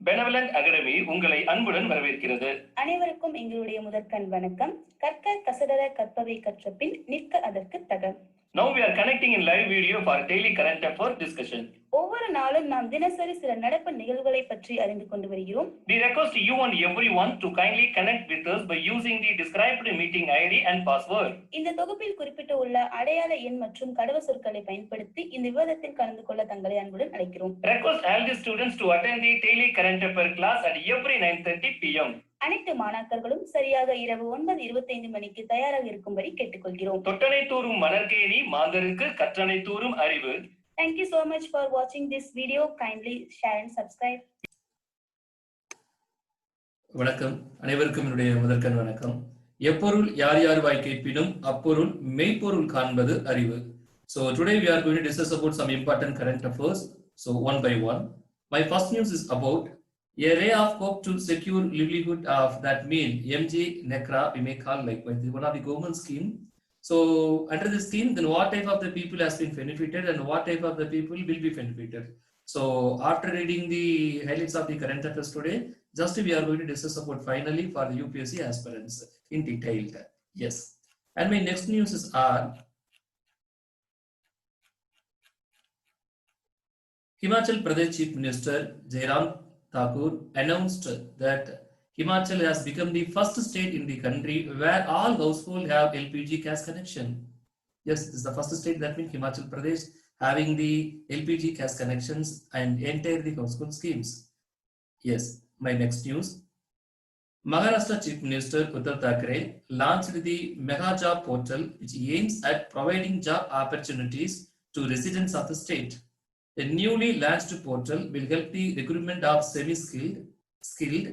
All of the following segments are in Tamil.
பெனவலண்ட் அகாடமி உங்களை அன்புடன் வரவேற்கிறது. அனைவருக்கும் எங்களுடைய முதற்கண் வணக்கம். கற்க கசடர கற்பவை கற்ற பின் நிற்க அதற்கு தக. Now we are connecting in live video for daily current affairs discussion. ஒவ்வொரு நாளும் நாம் தினசரி சில நடப்பு நிகழ்வுகளை பற்றி அறிந்து கொண்டு வருகிறோம். We request you and everyone to kindly connect with us by using the described meeting ID and password. இந்த தொகுப்பில் குறிப்பிட்டு உள்ள அடையாள எண் மற்றும் கடவு சொற்களை பயன்படுத்தி இந்த விவாதத்தில் கலந்து கொள்ள தங்களை அன்புடன் அழைக்கிறோம். Request all the students to attend the daily current affairs class at every 9:30 p.m. அனைத்து மாணாக்கர்களும் சரியாக இரவு 9:25 மணிக்கு தயாராக இருக்கும்படி கேட்டுக்கொள்கிறோம். தொட்டனை தூரும் மலர்கேணி மாந்தருக்கு கற்றனை தூரும் அறிவு. Thank you so much for watching this video. Kindly share and subscribe. வணக்கம், அனைவருக்கும் என்னுடைய முதற்கண் வணக்கம். எப்பொருள் யார் யார் வாய் கேட்பினும் அப்பொருள் மெய்ப்பொருள் காண்பது அறிவு. So today we are going to discuss about some important current affairs. So one by one. My first news is about a ray of hope to secure livelihood of that meal. MG NECRA we may call likewise. This is one of the government scheme. So under this scheme, then what type of the people has been benefited and what type of the people will be benefited. So after reading the highlights of the current affairs today, just we are going to discuss about finally for the UPSC aspirants in detail. Yes. And my next news is Himachal Pradesh Chief Minister Jairam Thakur announced that Himachal has become the first state in the country where all households have LPG gas connection. Yes, this is the first state, that means Himachal Pradesh having the LPG gas connections and entire the household schemes. Yes, my next news. Maharashtra Chief Minister Uddhav Thackeray launched the Mega Job Portal, which aims at providing job opportunities to residents of the state. The newly launched portal will help the recruitment of semi-skilled, skilled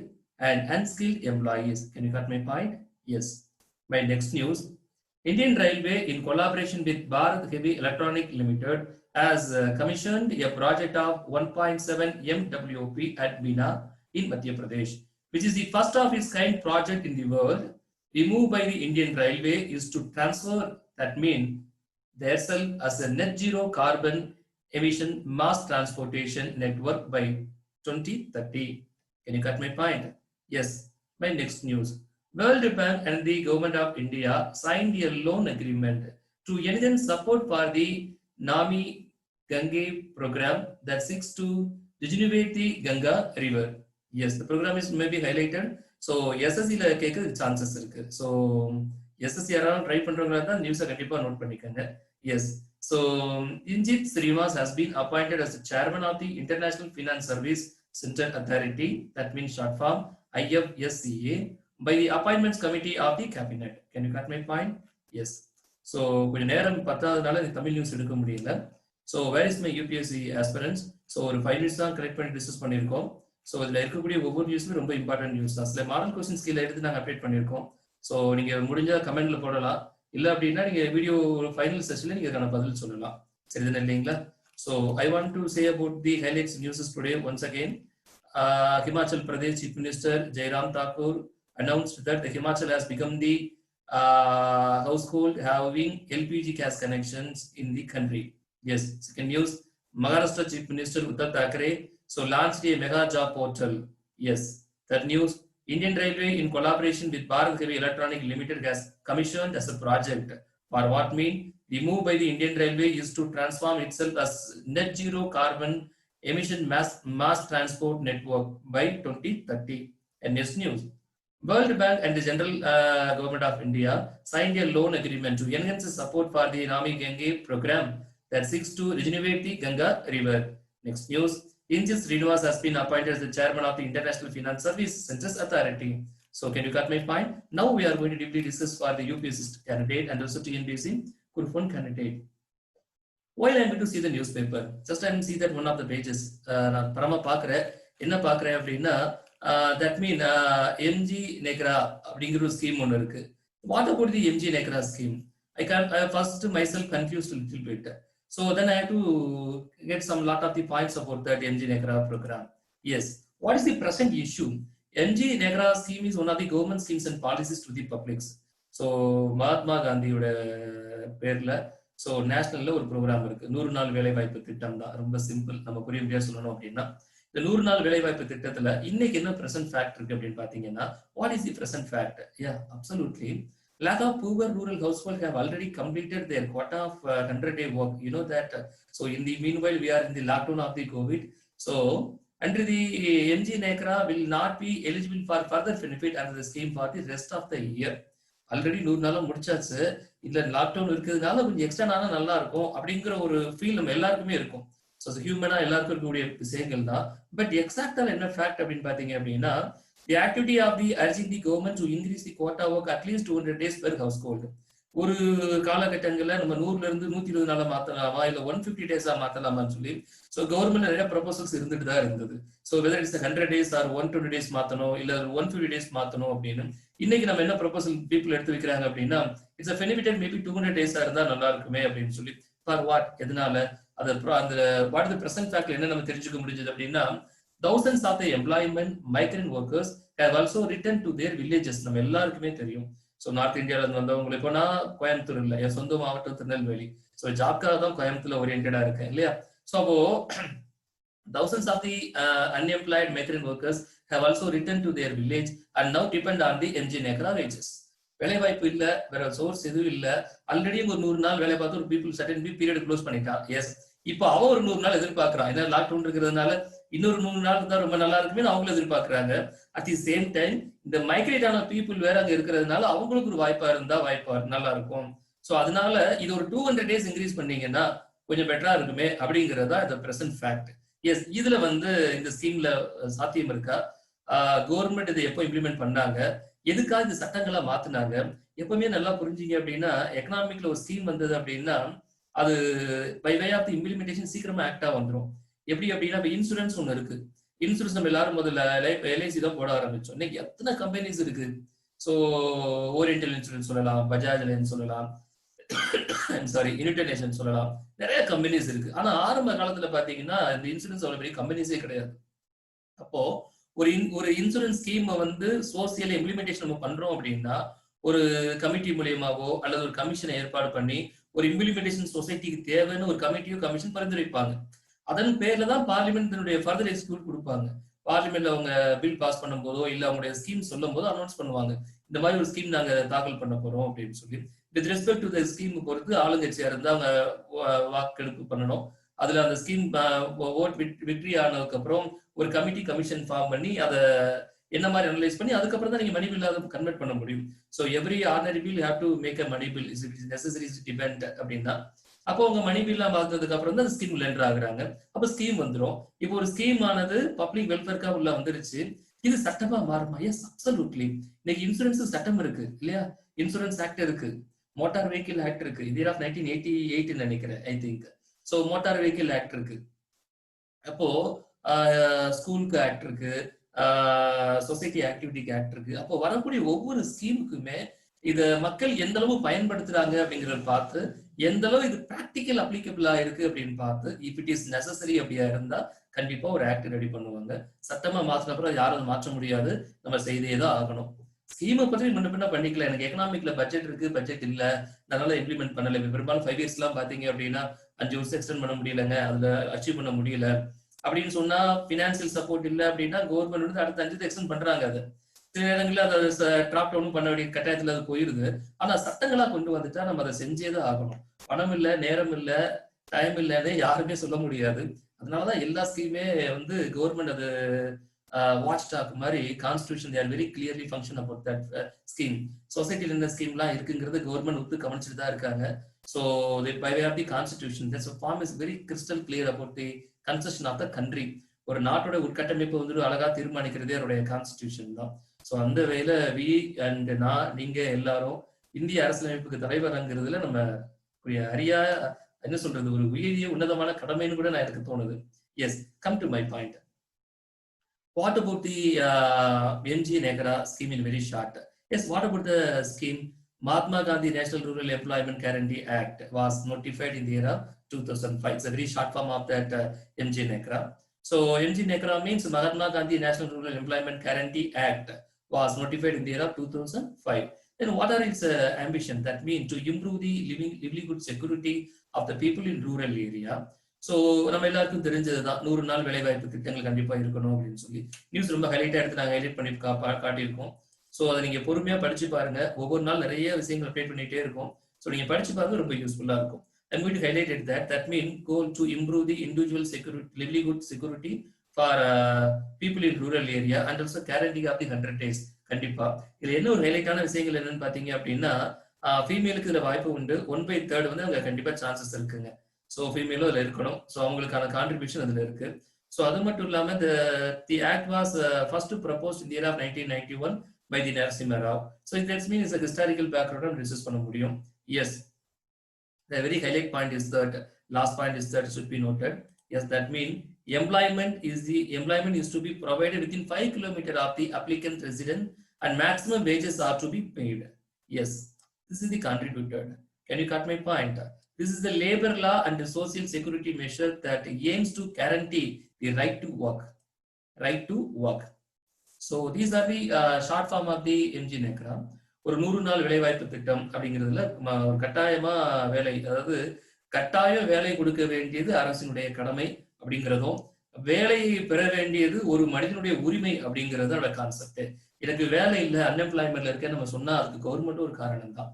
and unskilled employees. Can you got my point? Yes. My next news. Indian Railway, in collaboration with Bharat Heavy Electronic Limited, has commissioned a project of 1.7 MWP at Bina in Madhya Pradesh, which is the first of its kind project in the world. The move by the Indian Railway is to transfer, that means themselves as a net zero carbon emission mass transportation network by 2030. Can you cut my point? Yes. My next news. World Bank and the Government of India signed a loan agreement to enhance support for the Nami Gange program that seeks to rejuvenate the Ganga River. Yes, the program is maybe highlighted. So SSC la கேக்க chances இருக்கு. So SSC யாராவது ட்ரை பண்றவங்களா தான் நியூஸை கண்டிப்பா நோட் பண்ணிக்கங்க. Yes. So Injit Srinivas has been appointed as the chairman of the International Finance Service Center Authority, that means short form IFSCA, by the Appointments Committee of the Cabinet. Can you cut my point? Yes. So கொஞ்ச நேரம் பத்தாதனால இந்த தமிழ் நியூஸ் எடுக்க முடியல. So where is my UPSC aspirants? So ஒரு 5 minutes தான் கலெக்ட் பண்ணி டிஸ்கஸ் பண்ணியிருக்கோம். ஸோ இதில் இருக்கக்கூடிய ஒவ்வொரு நியூஸுமே ரொம்ப இம்பார்ட்டன்ட் நியூஸ் தான். சில மாடல் கொஸ்டின்ஸ் கீழே எடுத்து நாங்கள் அப்டேட் பண்ணியிருக்கோம். ஸோ நீங்கள் முடிஞ்ச கமெண்ட்ல போடலாம், இல்லை அப்படின்னா நீங்கள் வீடியோ ஃபைனல் செஷனில் நீங்கள் அதுக்கான பதில் சொல்லலாம். சரிதானே இல்லைங்களா? So I want to say about the highlights newses today once again. Himachal Pradesh Chief Minister Jairam Thakur announced that the Himachal has become the household having LPG gas connections in the country. Yes. Second news. Maharashtra Chief Minister Uddhav Thackeray launched a mega job portal. Yes. Third news. Indian Railway, in collaboration with Bharat Heavy Electronic Limited, has commissioned as a project. For what mean? The move by the Indian Railway is to transform itself as net zero carbon emission mass transport network by 2030. And next news. World Bank and the General Government of India signed a loan agreement to enhance the support for the Nami Gange program that seeks to rejuvenate the Ganga River. Next news. Injit Srinivas has been appointed as the chairman of the International Finance Service Centers Authority. So can you cut my point? Now we are going to deeply discuss for the UPSC candidate and also TNPSC Group 1 candidate. While I am going to see the newspaper, just I am see that one of the pages. நான் பரம பார்க்குறேன், என்ன பார்க்குறேன் அப்படின்னா that mean MG NECRA அப்படிங்கிற ஒரு ஸ்கீம் ஒன்று இருக்கு. What about the MG NECRA scheme? I first myself confused a little bit. So then I have to get some lot of the points about that MG NECRA program. Yes. What is the present issue? MG NECRA scheme is one of the government schemes and policies to the publics. So Mahatma Gandhiயோட பேர்ல ஸோ நேஷனல்ல ஒரு ப்ரோக்ராம் இருக்கு, 100 நாள் வேலை வாய்ப்பு திட்டம் தான். ரொம்ப சிம்பிள், நம்ம புரியும்படியா சொல்லணும் அப்படின்னா இந்த 100 நாள் வேலைவாய்ப்பு திட்டத்துல இன்னைக்கு என்ன பிரசன்ட் ஃபேக்ட் இருக்கு அப்படின்னு பாத்தீங்கன்னா, what is the present fact? Absolutely lakh of poor rural households have already completed their quota of 100-day work. You know that. So in the meanwhile, we are in the lockdown of the COVID. So under the MG NECRA will not be eligible for further benefit under the scheme for the rest of the year. Already 100 நாளும் முடிச்சாச்சு, இல்ல லாக்டவுன் இருக்கிறதுனால கொஞ்சம் எக்ஸ்டெண்ட் ஆனா நல்லா இருக்கும் அப்படிங்கிற ஒரு ஃபீல் நம்ம எல்லாருக்குமே இருக்கும். ஸோ ஹியூமனா எல்லாருக்கும் இருக்கக்கூடிய விஷயங்கள் தான். பட் எக்ஸாக்டா என்ன ஃபேக்ட் அப்படின்னு பாத்தீங்க அப்படின்னா, the activity of the urging the government to increase the quota work at least 200 days per household. ஒரு காலகட்டங்கள்ல நம்ம 100ல இருந்து 120 நாளா மாத்தலாமா இல்ல 150 டேஸா மாத்தலாமான்னு சொல்லி ஸோ கவர்மெண்ட்ல நிறைய ப்ரொபோசல்ஸ் இருந்துட்டு தான் இருந்தது. So whether it's 100 days or 120 days மாத்தணும் இல்ல 150 days மாத்தணும் அப்படின்னு இன்னைக்கு நம்ம என்ன ப்ரொபோசல் பீப்புள் எடுத்து வைக்கிறாங்க அப்படின்னா, it's a benefited maybe 200 days இருந்தா நல்லா இருக்குமே அப்படின்னு சொல்லி. For what? எதனால? அந்த வாட் தி பிரசன்ட் ஃபேக்ட்ல என்ன நம்ம தெரிஞ்சுக்க முடிஞ்சது அப்படின்னா, thousands of the employment migrant workers have also returned to their villages. நம்ம எல்லாருக்குமே தெரியும். ஸோ நார்த் இந்தியால இருந்து வந்தவங்க, இப்போ நான் கோயம்புத்தூர் இல்லை, என் சொந்த மாவட்டம் திருநெல்வேலி. ஸோ ஜாப்காக தான் கோயம்புத்தூர்ல ஓரியன்டா இருக்கேன் இல்லையா? ஸோ அப்போ thousands of the unemployed migrant workers have also returned to their village and now depend on the MG NECRA wages. வேலை வாய்ப்பு இல்ல, வேற சோர்ஸ் எதுவும் இல்ல, ஆல்ரெடி ஒரு 100 நாள் வேலை பார்த்து ஒரு பீப்புள் சர்டன் பீரியட் க்ளோஸ் பண்ணிட்டான். எஸ், இப்போ அவன் ஒரு 100 நாள் எதிர்பார்க்கறான். ஏன்னா லாக்டவுன் இருக்கிறதுனால இன்னொரு 100 நாள் தான் ரொம்ப நல்லா இருக்குமே அவங்களும் எதிர்பார்க்கறாங்க. அட் தி சேம் டைம் இந்த மைக்ரேட் ஆன பீப்புள் வேற அங்க இருக்கிறதுனால அவங்களுக்கு ஒரு வாய்ப்பா இருந்தா நல்லா இருக்கும். ஸோ அதனால இது ஒரு 200 days இன்க்ரீஸ் பண்ணீங்கன்னா கொஞ்சம் பெட்டரா இருக்குமே அப்படிங்கறதா இந்த பிரசன்ட் ஃபேக்ட். எஸ், இதுல இந்த ஸ்கீம்ல சாத்தியம் இருக்கா? கவர்மெண்ட் இதை எப்போ இம்ப்ளிமெண்ட் பண்ணாங்க, எதுக்காக இந்த சட்டங்களா மாத்தினாங்க? எப்பவுமே நல்லா புரிஞ்சீங்க அப்படின்னா, எக்கனாமிக்ல ஒரு ஸ்கீம் வந்தது அப்படின்னா அது by way of the implementation சீக்கிரமா ஆக்டா வந்துடும். எப்படி அப்படின்னா, இப்போ இன்சூரன்ஸ் ஒன்று இருக்கு. இன்சூரன்ஸ் நம்ம எல்லாரும் முதல்ல LIC தான் போட ஆரம்பிச்சோம். இன்னைக்கு எத்தனை கம்பெனிஸ் இருக்கு. ஸோ ஓரியன்டல் இன்சூரன்ஸ் சொல்லலாம், பஜாஜ் அலையன்ஸ் சொல்லலாம், சாரி யூனிடென் சொல்லலாம், நிறைய கம்பெனிஸ் இருக்கு. ஆனா ஆரம்ப காலத்துல பாத்தீங்கன்னா இந்த இன்சூரன்ஸ் அவ்வளவு பெரிய கம்பெனிஸே கிடையாது. அப்போ ஒரு இன்சூரன்ஸ் ஸ்கீம் சோசியல் இம்ப்ளிமெண்டேஷன் நம்ம பண்றோம் அப்படின்னா ஒரு கமிட்டி மூலியமாவோ அல்லது ஒரு கமிஷனை ஏற்பாடு பண்ணி ஒரு இம்ப்ளிமெண்டேஷன் சொசைட்டிக்கு தேவைன்னு ஒரு கமிட்டியோ கமிஷன் பரிந்துரைப்பாங்க. அதன் பேர்ல தான் பார்லிமெண்ட் ஃபர்தர் எக்ஸிக்யூட் கொடுப்பாங்க. பார்லிமெண்ட்ல அவங்க பில் பாஸ் பண்ணும் போதோ இல்ல அவங்களுடைய ஸ்கீம் சொல்லும் போதோ அனௌன்ஸ் பண்ணுவாங்க, இந்த மாதிரி ஒரு ஸ்கீம் நாங்க தாக்கல் பண்ண போறோம் அப்படின்னு சொல்லி. With respect to the scheme பொறுத்து ஆளுங்கட்சியா இருந்தா அவங்க வாக்கெடுப்பு பண்ணணும். அதுல அந்த ஸ்கீம் ஓட் விக்டரி ஆனதுக்கு அப்புறம் ஒரு கமிட்டி கமிஷன் ஃபார்ம் பண்ணி அதை என்ன மாதிரி அனலைஸ் பண்ணி அதுக்கப்புறம் தான் நீங்க மணி பில் கன்வெர்ட் பண்ண முடியும். So every ordinary bill have to make a money bill is necessary depend அப்படின்னா அப்போ உங்க மணி பில்லா பார்த்ததுக்கு அப்புறம் தான் ஸ்கீம் லெண்டர் ஆகுறாங்க. அப்போ ஸ்கீம் வந்துடும். இப்போ ஒரு ஸ்கீம் ஆனது பப்ளிக் வெல்ஃபேர்க்கா உள்ள வந்துருச்சு. இது சட்டமா மாறுமா? S, absolutely. இன்னைக்கு இன்சூரன்ஸ் சட்டம் இருக்கு இல்லையா? இன்சூரன்ஸ் ஆக்ட் இருக்கு, மோட்டார் வெஹிக்கிள் ஆக்ட் இருக்கு. இது ஆஃப் 1988 நினைக்கிறேன், I think. So motor vehicle act இருக்கு. அப்போ ஸ்கூலுக்கு ஆக்ட் இருக்கு, சொசைட்டி ஆக்டிவிட்டிக்கு ஆக்ட் இருக்கு. அப்போ வரக்கூடிய ஒவ்வொரு ஸ்கீமுக்குமே இத மக்கள் எந்த அளவு பயன்படுத்துறாங்க அப்படிங்கறத பார்த்து எந்த அளவு இது பிராக்டிக்கல் அப்ளிகபிளா இருக்கு அப்படின்னு பார்த்து இஃப் இட் இஸ் நெசசரி அப்படியா இருந்தா கண்டிப்பா ஒரு ஆக்ட் ரெடி பண்ணுவாங்க. சட்டமா மாத்தின அப்புறம் யாரும் மாற்ற முடியாது, நம்ம செய்தே தான் ஆகணும். ஸ்கீமை பத்தி முன்ன பண்ணிக்கலாம். எனக்கு எக்கனாமிக்ல பட்ஜெட் இருக்கு, பட்ஜெட் இல்ல, அதனால இம்ப்ளிமெண்ட் பண்ணல. பெரும்பாலும் 5 years எல்லாம் பாத்தீங்க அப்படின்னா 5 வருஷம் எக்ஸ்டெண்ட் பண்ண முடியலங்க, அதுல அச்சீவ் பண்ண முடியல அப்படின்னு சொன்னா பினான்சியல் சப்போர்ட் இல்ல அப்படின்னா கவர்மெண்ட் வந்து அடுத்த 5 எக்ஸ்டெண்ட் பண்றாங்க. அது சில நேரங்களில் அதை டிராப் டவுன் பண்ண வேண்டிய கட்டாயத்துல அது போயிருது. ஆனா சட்டங்களா கொண்டு வந்துட்டா நம்ம அதை செஞ்சேதான் ஆகணும். பணம் இல்ல, நேரம் இல்ல, டைம் இல்லன்னு யாருமே சொல்ல முடியாது. அதனாலதான் எல்லா ஸ்கீமே கவர்மெண்ட் அது வாட்ச் டாக் மாதிரி constitution they are very clearly function about that scheme. சொசைட்டில என்ன ஸ்கீம்லாம் இருக்குங்கிறது கவர்மெண்ட் ஒத்து கவனிச்சுட்டு தான் இருக்காங்க. So by way of the constitution this form is very crystal clear about the constitution of the country. ஒரு நாட்டோட உட்கட்டமைப்பு அழகா தீர்மானிக்கிறதே அவருடைய கான்ஸ்டிடியூஷன் தான். ஸோ அந்த வேல வி அண்ட் நீங்க எல்லாரும் இந்திய அரசியலமைப்புக்கு தலைவர்ங்கிறதுல நம்ம அறியா என்ன சொல்றது ஒரு உயரிய உன்னதமான கடமைன்னு கூட நான் எனக்கு தோணுது. Yes, come to my point. What about the MG NECRA scheme in very short? Yes, what about the scheme? Mahatma Gandhi National Rural Employment Guarantee Act was notified in the year 2005. It's a very short form of that MG NECRA. So MG NECRA means Mahatma Gandhi National Rural Employment Guarantee Act was notified in the year of 2005. Then what are its ambition? That means to improve the livelihood security of the people in rural area. So நம்ம எல்லாருக்கும் தெரிஞ்சதுதான் 100 நாள் வேலைவாய்ப்பு திட்டங்கள் கண்டிப்பா இருக்கணும் அப்படின்னு சொல்லி நியூஸ் ரொம்ப ஹைலைட்டா எடுத்து நாங்கள் ஹைலைட் பண்ணி காட்டியிருக்கோம். ஸோ அதை நீங்க பொறுமையா படிச்சு பாருங்க. ஒவ்வொரு நாள் நிறைய விஷயங்கள் அப்டேட் பண்ணிட்டே இருக்கும். ஸோ நீங்க படிச்சு பாருங்க, ரொம்ப யூஸ்ஃபுல்லா இருக்கும். I'm going to highlight it that means goal to improve the individual security, livelihood security for people in rural area and also guarantee of the 100 days. கண்டிப்பா இதுல என்ன ஒரு ஹைலைட்டான விஷயங்கள் என்னன்னு பாத்தீங்க அப்படின்னா, ஃபீமேலுக்கு இதுல வாய்ப்பு உண்டு. 1/3 வந்து அவங்க கண்டிப்பா சான்சஸ் இருக்குங்க. ஸோ ஃபீமேலும் அதுல இருக்கணும். ஸோ அவங்களுக்கான கான்ட்ரிபியூஷன் அதுல இருக்கு. ஸோ அது மட்டும் இல்லாம the act was first proposed in the year of 1991 by the Narasimha Rao. So it means a historical background research பண்ண முடியும். Yes, the very highlight point is that last point is that should be noted. Yes, that means employment is to be provided within 5 kilometers of the applicant residence and maximum wages are to be paid. Yes, this is the contributed. Can you cut my point? This is the labor law and the social security measure that aims to guarantee the right to work. Right to work. So these are the short form of the MG NECRA. ஒரு 100 நாள் வேலைவாய்ப்பு திட்டம் அப்படிங்கிறதுல ஒரு கட்டாயமா வேலை, அதாவது கட்டாய வேலை கொடுக்க வேண்டியது அரசினுடைய கடமை அப்படிங்கிறதும், வேலையை பெற வேண்டியது ஒரு மனிதனுடைய உரிமை அப்படிங்கிறது கான்செப்ட். எனக்கு வேலை இல்லை, அன்எம்ப்ளாய்மெண்ட்ல இருக்கேன்னு நம்ம சொன்னா அதுக்கு கவர்மெண்ட் ஒரு காரணம் தான்.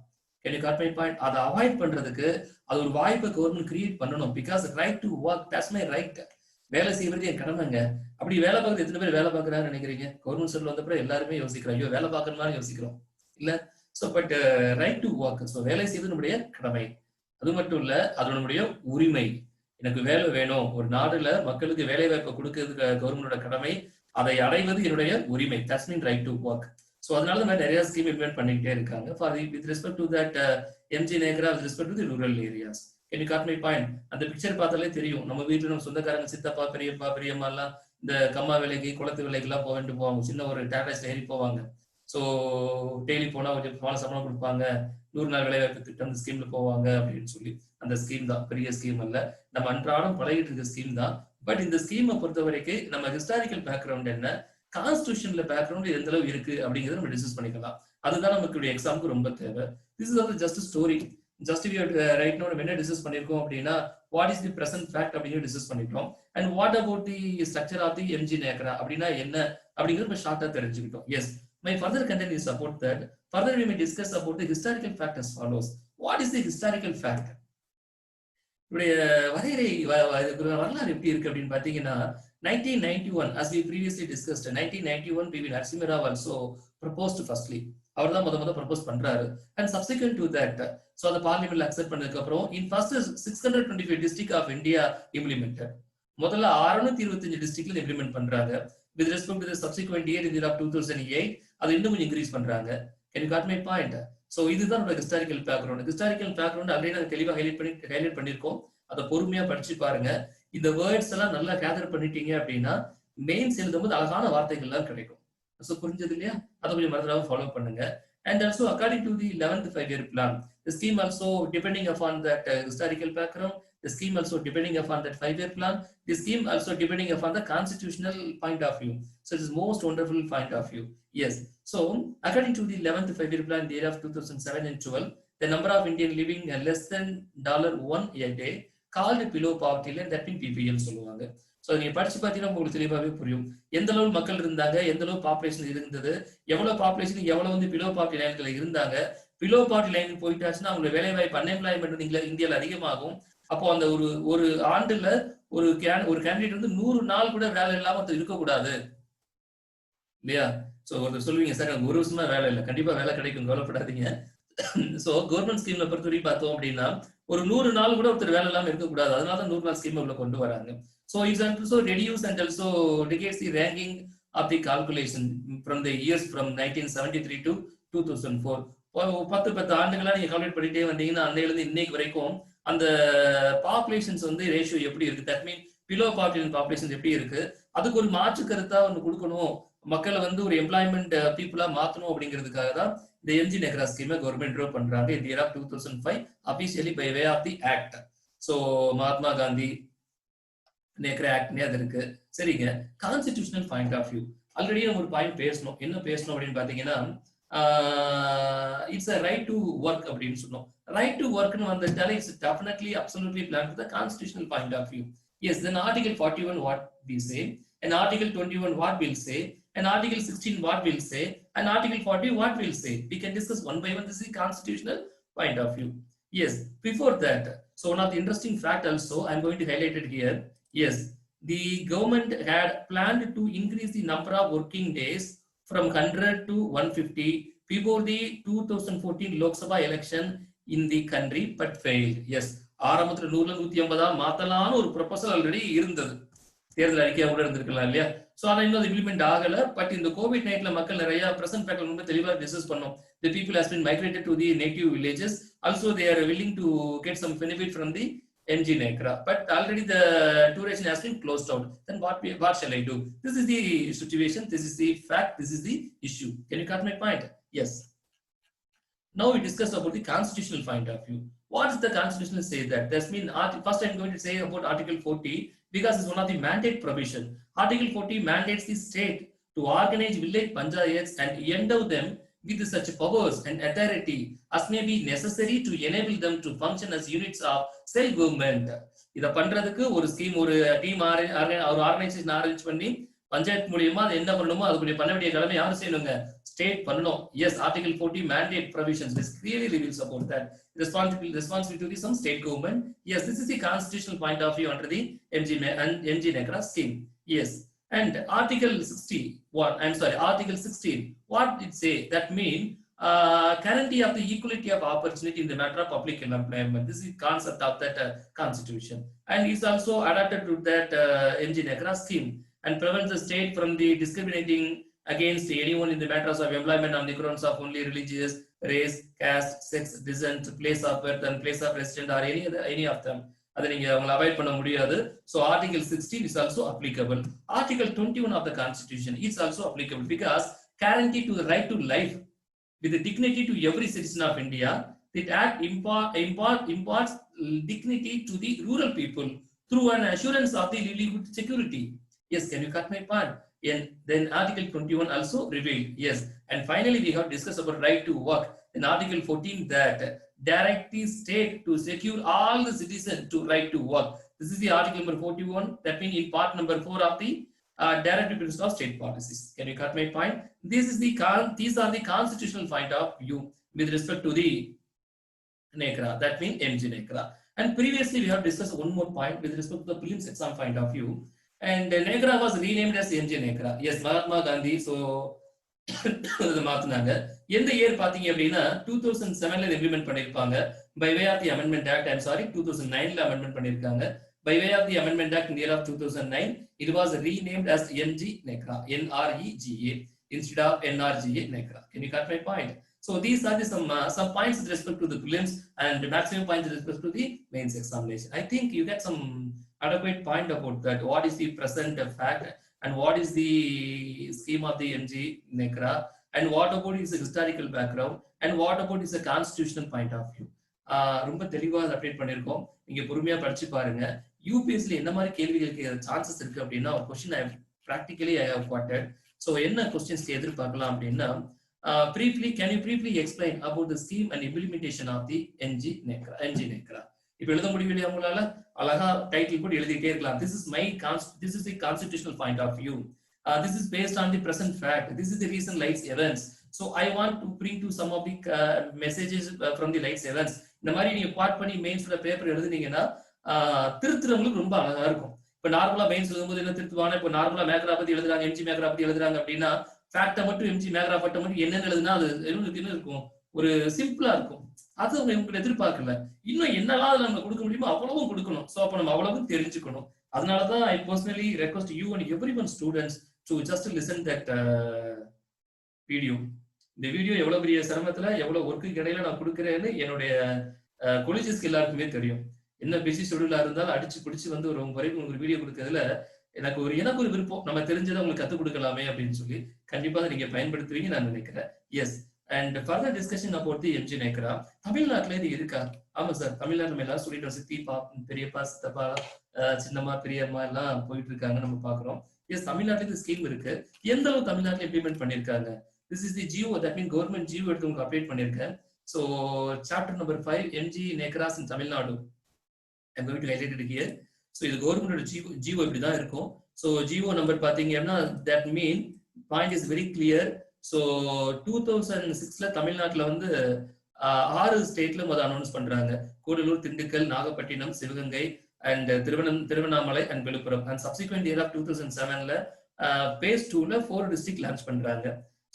Can you cut my point? அதை அவாய்ட் பண்றதுக்கு அது ஒரு வாய்ப்பை கவர்மெண்ட் கிரியேட் பண்ணணும். Because right to work, that's my right. வேலை செய்வது என் கடமைங்க. அப்படி வேலை பார்க்கறது எத்தனை பேர் வேலை பார்க்கறான்னு நினைக்கிறீங்க? கவர்மெண்ட் சைட்ல வந்தப்பறம் எல்லாருமே யோசிக்கிறோம், ஐயோ வேலை பார்க்கணுமான்னு யோசிக்கிறோம் இல்ல. So but right to work, so வேலை செய்வது நம்முடைய கடமை. அது மட்டும் இல்ல, அது நம்முடைய உரிமை. எனக்கு வேலை வேணும், ஒரு நாடுல மக்களுக்கு வேலை வாய்ப்பை கொடுக்கிறது கவர்மெண்டோட கடமை, அதை அடைவது என்னுடைய உரிமை. That's mean right to work. So அதனால நம்ம நிறைய ஸ்கீம் இம்ப்ளிமெண்ட் பண்ணிக்கிட்டே இருக்காங்க for with respect to that MG NECRA with respect to the rural areas. Can you cut my point? அந்த பிக்சர் பார்த்தாலே தெரியும், நம்ம வீட்டுல நம்ம சொந்தக்காரங்க சித்தப்பா பெரியப்பா பெரியம்மா எல்லாம் இந்த கம்மா வேலைக்கு குளத்து வேலைக்கு எல்லாம் போவாங்க. சின்ன ஒரு டாடாஸ்ல ஏறி போவாங்க. ஸோ டெய்லி போனா கொஞ்சம் பண சம்பளம் கொடுப்பாங்க, 100 நாள் வேலைவாய்ப்பு திட்டம் ஸ்கீம்ல போவாங்க அப்படின்னு சொல்லி. அந்த ஸ்கீம் தான், பெரிய ஸ்கீம் அல்ல, நம்ம அன்றாடம் பழகிட்டு இருக்க ஸ்கீம் தான். பட் இந்த ஸ்கீமை பொறுத்த வரைக்கும் நம்ம ஹிஸ்டாரிக்கல் பேக்ரவுண்ட் என்ன, கான்ஸ்டிடியூஷன்ல பேக்ரவுண்ட் எந்த அளவு இருக்கு அப்படிங்கறத நம்ம டிஸ்கஸ் பண்ணிக்கலாம். அதுதான் நமக்கு எக்ஸாமுக்கு ரொம்ப தேவை. This is also just story. Just right no நம்ம என்ன டிஸ்கஸ் பண்ணிருக்கோம் அப்படின்னா, what is the present fact அப்படிங்கிறது டிஸ்கஸ் பண்ணிட்டோம். And what about the structure of the MG NECRA அப்படின்னா என்ன அப்படிங்கிறது நம்ம ஷார்ட்டா தெரிஞ்சுக்கிட்டோம். Yes, my further content is about that. Further we may discuss about the historical fact as follows. What is the historical fact? உடைய வரையறை வரலாறு எப்படி இருக்கு அப்படின்னு பாத்தீங்கன்னா, 1991 as we previously discussed, 1991 PV Narasimha Rao also proposed firstly. அவர் தான் முத ப்ரப்போஸ் பண்றாரு. And subsequent to that, so the parliament accept பண்ணதுக்கு அப்புறம் in first 625 district of India implemented. முதல்ல 625 டிஸ்ட்ரிக்ட்ல இம்ப்ளிமெண்ட் பண்றாங்க. With respect to the subsequent year in the year of 2008, அது இன்னும் கொஞ்சம் இன்க்ரீஸ் பண்றாங்க. Can you got my point? So இதுதான் நம்ம historical background. Historical background already நாங்க தெளிவா ஹைலைட் பண்ணிருக்கோம். அதை பொறுமையா படிச்சு பாருங்க. இந்த வேர்ட்ஸ் எல்லாம் நல்லா கேதர் பண்ணிட்டீங்க அப்படின்னா மெயின்ஸ் எழுதும்போது அழகான வார்த்தைகள் எல்லாம் கிடைக்கும். ஸோ புரிஞ்சது இல்லையா? அதை கொஞ்சம் மறந்துடாம ஃபாலோ பண்ணுங்க. And also according to the 11th 5-year plan, the scheme also depending upon that historical background, the scheme also depending upon that 5-year plan, the scheme also depending upon the constitutional point of view. So it is most wonderful point of view. Yes. So according to the 11th 5-year plan in the year of 2007 and 12, the number of Indian living less than $1 a day called below poverty line, that means PPL சொல்லுவாங்க. ஸோ நீங்க படிச்சு பார்த்தீங்கன்னா உங்களுக்கு தெளிவாகவே புரியும் எந்த அளவு மக்கள் இருந்தாங்க, எந்த அளவு பாப்புலேஷன் இருந்தது, எவ்வளவு பாப்புலேஷன் எவ்வளவு வந்து பிலோ பாவர்ட்டி லைன்கள் இருந்தாங்க. பிலோ பாவர்ட்டி லைன் போயிட்டாச்சுன்னா அவங்களுக்கு வேலை வாய்ப்பு அன்எம்ப்ளாய்மெண்ட் இந்தியாவில் அதிகமாகும். அப்போ அந்த ஒரு ஆண்டுல ஒரு கேண்டிடேட் வந்து 100 நாள் கூட வேலை இல்லாம இருக்கக்கூடாது இல்லையா? ஸோ ஒருத்தர் சொல்லுவீங்க, சார் எனக்கு 1 வருஷமா வேலை இல்லை. கண்டிப்பா வேலை கிடைக்கும், கவலைப்படாதீங்க. ஸோ கவர்மெண்ட் ஸ்கீம்ல பொறுத்தவரைக்கும் பார்த்தோம் அப்படின்னா ஒரு 100 நாள் கூட ஒருத்தர் வேலை இல்லாம இருக்கக்கூடாது. அதனால தான் 100 நாள் ஸ்கீம் உள்ள கொண்டு வராங்க. So it's also reduce and also negates the ranking of the calculation from the years from 1973 to 2004. 10 ஆண்டுகளா நீங்க கால்குலேட் பண்ணிட்டே வந்தீங்கன்னா அன்னையில இருந்து இன்னைக்கு வரைக்கும் அந்த பாப்புலேஷன்ஸ் வந்து ரேஷியோ எப்படி இருக்கு, that mean below population population எப்படி இருக்கு, அதுக்கு ஒரு மாற்று கருத்தா ஒன்று கொடுக்கணும், மக்களை வந்து ஒரு எம்ப்ளாய்மெண்ட் பீப்புளா மாத்தணும் அப்படிங்கிறதுக்காக தான் இந்த MG NECRA ஸ்கீமை கவர்மெண்ட் ட்ரோ பண்றாங்க in the year of 2005 officially by way of the act. So Mahatma Gandhi NECRA ஆக்ட்னே அது இருக்கு. சரிங்க, constitutional point of view already நம்ம ஒரு பாயிண்ட் பேசணும். என்ன பேசணும் அப்படின்னு பாத்தீங்கன்னா, it's a right to work அப்படின்னு சொன்னோம். Right to work னு வந்துட்டாலே it's definitely absolutely planned to the constitutional point of view. Yes, then Article 41 what we say, and Article 21 what will say, and Article 16 what will say, and Article 40 what will say. We can discuss one by one. This is the constitutional point of view. Yes, before that, so one of the interesting fact also I'm going to highlight it here. Yes, the government had planned to increase the number of working days from 100 to 150 before the 2014 Lok Sabha election in the country, but failed. Yes, ஆரம்பத்துல 100ல 150 மாத்தலாம்னு ஒரு ப்ரொபோசல் ஆல்ரெடி இருந்தது, தேர்தல் அறிக்கையா கூட இருந்திருக்கலாம் இல்லையா. சோ ஆனா இன்னும் இம்ப்ளிமெண்ட் ஆகல. பட் இந்த கோவிட் நைட்ல மக்கள் நிறைய பிரசன்ட் ஃபேக்டர் ரொம்ப தெளிவா டிஸ்கஸ் பண்ணோம். The people has been migrated to the native villages. Also they are willing to get some benefit from the MG NECRA, but already the duration has been closed out. Then what shall I do? This is the situation, this is the fact, this is the issue. Can you cut my point? Yes. Now we discuss about the constitutional point of view. What does the constitutional say that? That's mean first I'm going to say about Article 40 because it's one of the mandate provision. Article 40 mandates the state to organize village panchayats and endow them with such powers and authority as may be necessary to enable them to function as units of self government. இத பண்றதுக்கு ஒரு ஸ்கீம், ஒரு டீம், ஒரு ஆர்கனைசேஷன் அரேஞ்ச் பண்ணி பஞ்சாயத்து மூலியமா அது என்ன பண்ணணுமோ அதுக்குரிய பண்ண வேண்டிய கடமை யாரும் செய்யணுங்க, ஸ்டேட் பண்ணணும். Yes, Article 40 mandate provisions, this clearly reveals about that responsibility to the some state government. Yes, this is the constitutional point of view under the MG NECRA scheme. Yes, and Article 16, what did say? That mean guarantee of the equality of opportunity in the matter of public employment. This is the concept of that constitution, and is also adapted to that MG NECRA scheme and prevents the state from the discriminating against anyone in the matters of employment on the grounds of only religious, race, caste, sex, descent, place of birth and place of residence or any of them. அதை நீங்க அவங்களை அவாய்ட் பண்ண முடியாது. So Article 16 is also applicable. Article 21 of the Constitution is also applicable because guarantee to the right to life with the dignity to every citizen of India. That act imparts dignity to the rural people through an assurance of the livelihood security. Yes, can you cut my point? And then Article 21 also revealed. Yes, and finally we have discussed about right to work in Article 14 that direct the state to secure all the citizens to right to work. This is the article number 41. That means in part number 4 of the directive principles of state policies. Can you cut my point? These are the constitutional point of view with respect to the NECRA. That means MG NECRA. And previously we have discussed one more point with respect to the prelims exam point of view. And NECRA was renamed as MG NECRA. Yes, Mahatma Gandhi. So மாத்தினாங்க. எந்த இயர் பாத்தீங்க அப்படின்னா 2007ல இம்ப்ளிமெண்ட் பண்ணிருப்பாங்க by way of the amendment act. I'm sorry, 2009ல amendment பண்ணிருக்காங்க. By way of the amendment act in the year of 2009, it was renamed as MG NECRA, NREGA instead of NRGA NECRA. Can you cut my point? So these are the some points with respect to the prelims and the maximum points with respect to the mains examination. I think you get some adequate point about that. What is the present fact and what is the scheme of the MG NECRA and what about is the historical background and what about is the constitutional point of view. ரொம்ப தெளிவா அப்டேட் பண்ணிருக்கோம். நீங்க பொறுமையா படிச்சு பாருங்க. யூபிஎஸ்ல என்ன மாதிரி கேள்விகளுக்கு சான்சஸ் இருக்கு அப்படின்னா ஒரு question I practically I have quoted. So என்ன क्वेश्चंस எதிர்பார்க்கலாம் அப்படின்னா briefly can you briefly explain about the scheme and implementation of the MG NECRA. இப்ப எழுத முடியலையா உங்களால? அழகா டைட்டில் போட்டு எழுதிட்டே இருக்கலாம். This is the constitutional point of view. This is based on the present fact. This is the recent life events. So I want to bring to some of the messages from the life events. இந்த மாதிரி நீங்க பார்ட் பண்ணி மெயின்ஸ்ல பேப்பர் எழுதுனீங்கன்னா திருத்துறவங்களுக்கு ரொம்ப அழகா இருக்கும். இப்ப நார்மலா மெயின்ஸ் எழுதும்போது என்ன திருத்துவாங்க, இப்ப நார்மலா மேக்ரா பத்தி எழுதுறாங்க, MG மேக்ரா பத்தி எழுதுறாங்க அப்படின்னா ஃபேக்டை மட்டும் MG மேக்ரா பட்ட மட்டும் என்னென்ன எழுதுனா அது என்ன இருக்கும், ஒரு சிம்பிளா இருக்கும். அது அவங்க உங்களுக்கு எதிர்பார்க்கல. இன்னும் என்னெல்லாம் நம்ம கொடுக்க முடியுமோ அவ்வளவும் கொடுக்கணும். ஸோ அப்போ நம்ம அவ்வளவும் தெரிஞ்சுக்கணும். அதனாலதான் I personally request you and everyone students to just listen that video. இந்த வீடியோ எவ்வளவு பெரிய சிரமத்துல எவ்வளவு ஒர்க்கு இடையில நான் கொடுக்குறேன்னு என்னுடைய கொலிஜஸ்க்கு எல்லாருக்குமே தெரியும். என்ன பிஸி ஷெடியூலா இருந்தாலும் அடிச்சு பிடிச்சு வந்து ஒரு வரைக்கும் உங்களுக்கு வீடியோ கொடுக்கறதுல எனக்கு ஒரு விருப்பம், நம்ம தெரிஞ்சதை உங்களுக்கு கத்துக் கொடுக்கலாமே அப்படின்னு சொல்லி கண்டிப்பா நீங்க பயன்படுத்துவீங்க நான் நினைக்கிறேன். Yes, and further discussion about the MG NECRA. தமிழ்நாட்டுல இது இருக்கா? ஆமா சார், தமிழ்நாடு நம்ம எல்லாம் சொல்லிட்டோம். சித்தி பெரியப்பா சித்தப்பா சின்னம்மா பெரியம்மா எல்லாம் போயிட்டு இருக்காங்க, நம்ம பாக்குறோம். எஸ், தமிழ்நாட்டுல இந்த ஸ்கீம் இருக்கு. எந்த அளவு தமிழ்நாட்டுல இம்ப்ளிமெண்ட் பண்ணிருக்காங்க? This is the GO, that means government GO எடுத்து உங்களுக்கு அப்டேட் பண்ணிருக்கேன். So chapter number 5 MG Necras in Tamil Nadu. I'm going to highlight it here. So இது கவர்மெண்டோட GO இப்படி தான் இருக்கும். So GO நம்பர் பாத்தீங்கன்னா that mean point is very clear. So 2006ல தமிழ்நாட்டுல வந்து 6 ஸ்டேட்ல முதல் அனௌன்ஸ் பண்றாங்க. Cuddalore, Dindigul, Nagapattinam, Sivaganga and Tiruvannamalai and Villupuram. And subsequent year of 2007ல phase 2ல 4 டிஸ்ட்ரிக்ட் லான்ச் பண்றாங்க.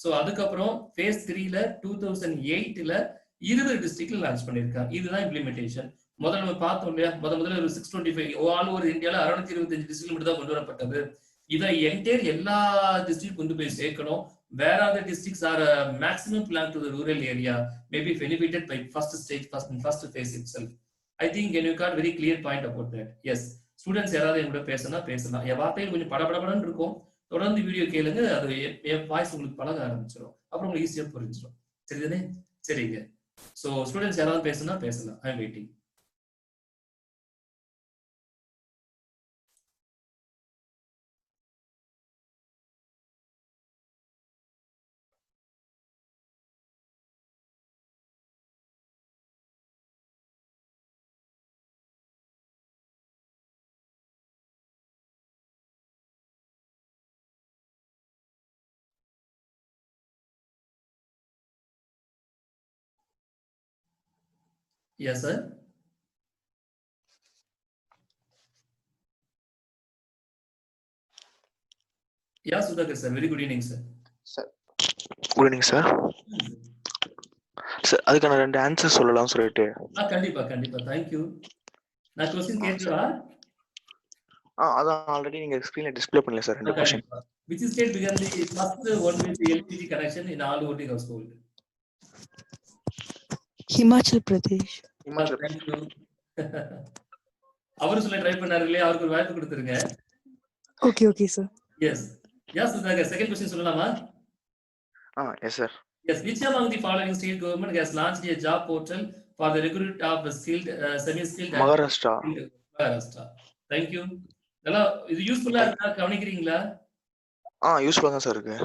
So அதுக்கப்புறம் phase 3ல 2008ல 20 டிஸ்ட்ரிக்ட்ல லான்ச் பண்ணிருக்காங்க. இதுதான் இம்ப்ளிமெண்டேஷன். முதல்ல நம்ம பார்த்தோம் இல்லையா, முதல்ல ஒரு 625 ஆல் ஓவர் இந்தியால 625 டிஸ்ட்ரிக்ட் மட்டும் தான் கொண்டு வரப்பட்டது. இதை என்டையர் எல்லா டிஸ்ட்ரிக்ட் கொண்டு போய் சேர்க்கணும். Where are the districts are maximum plan to the rural area may be benefited by first phase itself. I think you got very clear point about that. Yes, students யாராவது என்கிட்ட பேசலாம். என் வார்த்தையில் கொஞ்சம் படபடன்னு இருக்கும். தொடர்ந்து வீடியோ கேளுங்க, அது என் வாய்ஸ் உங்களுக்கு பழக ஆரம்பிச்சிடும். அப்புறம் உங்களுக்கு ஈஸியா புரிஞ்சிடும். சரிதானே? சரிங்க. ஸோ ஸ்டூடெண்ட்ஸ் யாராவது பேசலாம். I am waiting. Yes, sir. Yeah, Sudhakar sir. Very good evening, sir. Sir, good evening, sir. Sir, அதுக்கான 2 ஆன்சர் சொல்லலாம் சொல்லிட்டு. கண்டிப்பா. Thank you. நான் क्वेश्चन கேட்கவா? அதான் ஆல்ரெடி நீங்க ஸ்கிரீன்ல டிஸ்ப்ளே பண்ணல sir 2 question. Which state began the first one with the LPG connection in all voting household? Himachal Pradesh. Thank you. அவரு சொல்ல ட்ரை பண்ணாரு இல்லையா, அவருக்கு ஒரு வாய்ப்பு கொடுத்துருங்க. Okay, sir. Yes. Sudhakar, second question சொல்லலாமா? Yes, sir. Yes, which among the following state government has launched a job portal for the recruit of skilled, semi-skilled? Maharashtra. Thank you. நல்லா இது யூஸ்ஃபுல்லா இருக்கா, கவனிக்கிறீங்களா? யூஸ்ஃபுல்லா தான் சார் இருக்கு.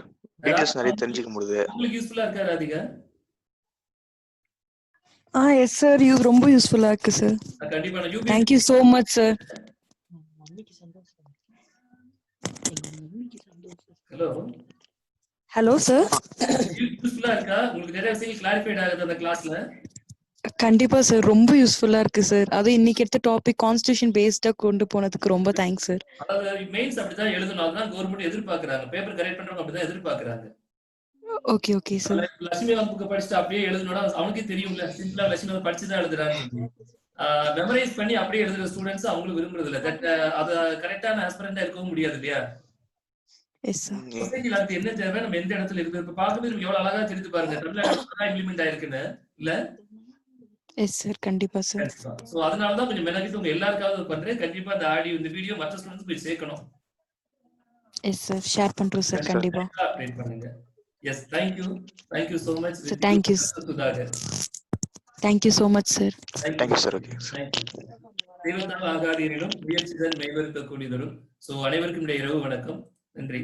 டீடைல்ஸ் நிறைய தெரிஞ்சுக்க முடியுது. உங்களுக்கு யூஸ்ஃபுல்லா இருக்கா ராதிகா? Yes sir, you ரொம்ப யூஸ்ஃபுல்லா இருக்கு sir. கண்டிப்பா. Thank you so much sir. Hello sir. யூஸ்ஃபுல்லா இருக்கா? உங்களுக்கு நிறைய விஷயங்கள் கிளாரிஃபைட் ஆகுது அந்த கிளாஸ்ல? கண்டிப்பா சார், ரொம்ப யூஸ்ஃபுல்லா இருக்கு சார். அது இன்னைக்கு எடுத்த டாபிக் கான்ஸ்டிடியூஷன் பேஸ்டா கொண்டு போனதுக்கு ரொம்ப தேங்க்ஸ் சார். அதாவது மெயின்ஸ் அப்படிதான் எழுதணும், அதுதான் கவர்மெண்ட் எதிர்பார்க்கறாங்க. பேப்பர் கரெக்ட் பண்றவங்க அப்படிதான் எதிர்பார்க்கறாங்க. Okay sir. லட்சுமிகாந்த் புக் படிச்சுட்டு அப்படியே எழுதணும்னா அவனுக்கே தெரியும்ல, சிம்பிளா லட்சுமிகாந்த் படிச்சுதான் எழுதுறாங்க. மெமரைஸ் பண்ணி அப்படியே எழுதுற ஸ்டூடெண்ட்ஸ் அவங்களுக்கு விரும்புறது இல்ல. தட் அது கரெக்டான ஆஸ்பிரண்டா இருக்கவும் முடியாது இல்லையா? Yes sir. சொசைட்டில அது என்ன தேவை, நம்ம எந்த இடத்துல இருக்கு, இப்ப பார்க்கும்போது நம்ம எவ்வளவு அழகா தெரிஞ்சு பாருங்க, தமிழ்நாட்டுல இம்ப்ளிமெண்ட் ஆயிருக்குன்னு இல்ல? எஸ் சார், கண்டிப்பா சார். சோ அதனால தான் கொஞ்சம் மெனக்கிட்டு உங்க எல்லாருக்காவது பண்றேன். கண்டிப்பா இந்த ஆடியோ இந்த வீடியோ மற்ற ஸ்டூடண்ட்ஸ் போய் சேர்க்கணும். எஸ் சார், ஷேர் பண்றோம் சார். கண்டிப்பா அப்டேட் பண்ணுங்க. Yes, thank you so much. Thank you Sudhakar. Thank you so much sir. Thank you sir. Okay. தெய்வத்தால் ஆகாதீரிலும் முயற்சிதான் மெய்வருத்த கூடிதரும். சோ அனைவருக்கும் இரவு வணக்கம். நன்றி.